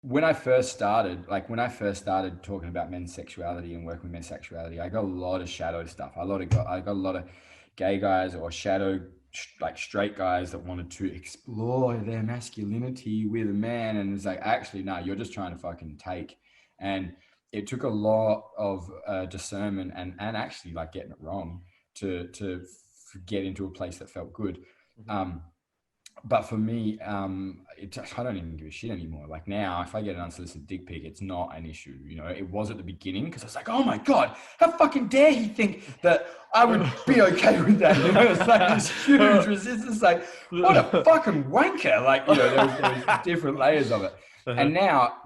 when I first started, talking about men's sexuality and working with men's sexuality, I got a lot of shadow stuff. I got a lot of gay guys or like straight guys that wanted to explore their masculinity with a man. And it's like, actually, no, you're just trying to fucking take. And it took a lot of discernment and actually like getting it wrong to get into a place that felt good. But for me, I don't even give a shit anymore. Like now, if I get an unsolicited dick pic, it's not an issue. You know, it was at the beginning because I was like, oh my God, how fucking dare he think that I would be okay with that? You know, it's like this huge resistance. Like, what a fucking wanker. Like, you know, there was different layers of it. And now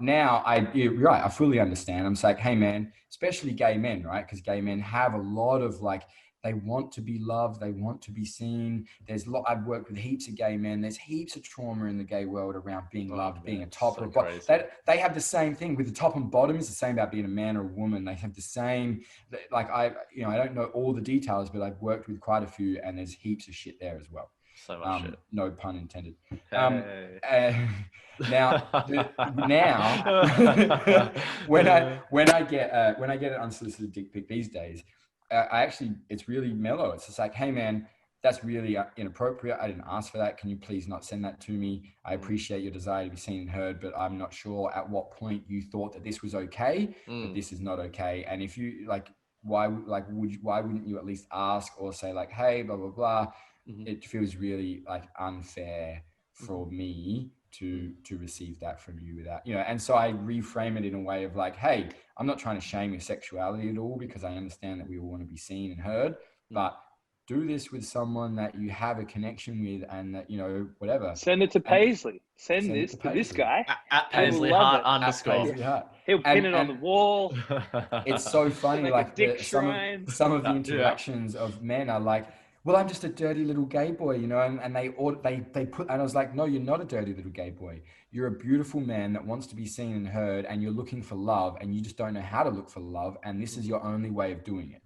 you're right, I fully understand. I'm just like, hey man, especially gay men, right? Because gay men have a lot of like, they want to be loved. They want to be seen. I've worked with heaps of gay men. There's heaps of trauma in the gay world around being loved, being a top or a bottom. They have the same thing with the top and bottom. It's the same about being a man or a woman. They have the same, like I don't know all the details, but I've worked with quite a few and there's heaps of shit there as well. So much shit. No pun intended. Hey. Now, when I get an unsolicited dick pic these days, it's really mellow. It's just like, hey man, that's really inappropriate. I didn't ask for that. Can you please not send that to me? I appreciate your desire to be seen and heard, but I'm not sure at what point you thought that this was okay, but this is not okay. And if you like, why wouldn't you at least ask or say like, hey, blah, blah, blah. It feels really like unfair for me to receive that from you without, you know. And so I reframe it in a way of like, hey, I'm not trying to shame your sexuality at all, because I understand that we all want to be seen and heard, but do this with someone that you have a connection with and that, you know, whatever. Send it to Paisley. Send this to this guy. At Paisley Hart _ Paisley Hart. He'll pin it on the wall. It's so funny, like some of the interactions of men are like, well, I'm just a dirty little gay boy, you know, and they put, and I was like, no, you're not a dirty little gay boy. You're a beautiful man that wants to be seen and heard, and you're looking for love, and you just don't know how to look for love, and this is your only way of doing it.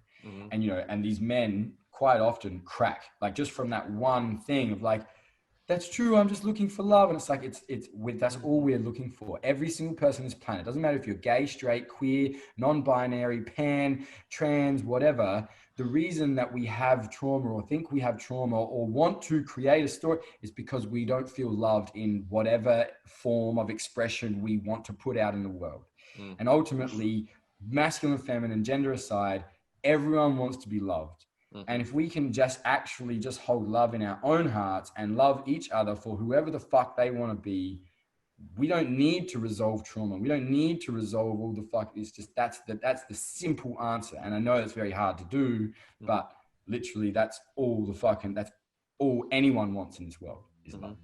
And, you know, and these men quite often crack, like just from that one thing of like, that's true, I'm just looking for love. And it's like, that's all we're looking for. Every single person on this planet, doesn't matter if you're gay, straight, queer, non-binary, pan, trans, whatever. The reason that we have trauma or think we have trauma or want to create a story is because we don't feel loved in whatever form of expression we want to put out in the world. And ultimately, masculine, feminine, gender aside, everyone wants to be loved. And if we can just actually just hold love in our own hearts and love each other for whoever the fuck they want to be, we don't need to resolve trauma. We don't need to resolve all the fuck. It's just, that's the simple answer. And I know it's very hard to do, but literally that's all anyone wants in this world is love.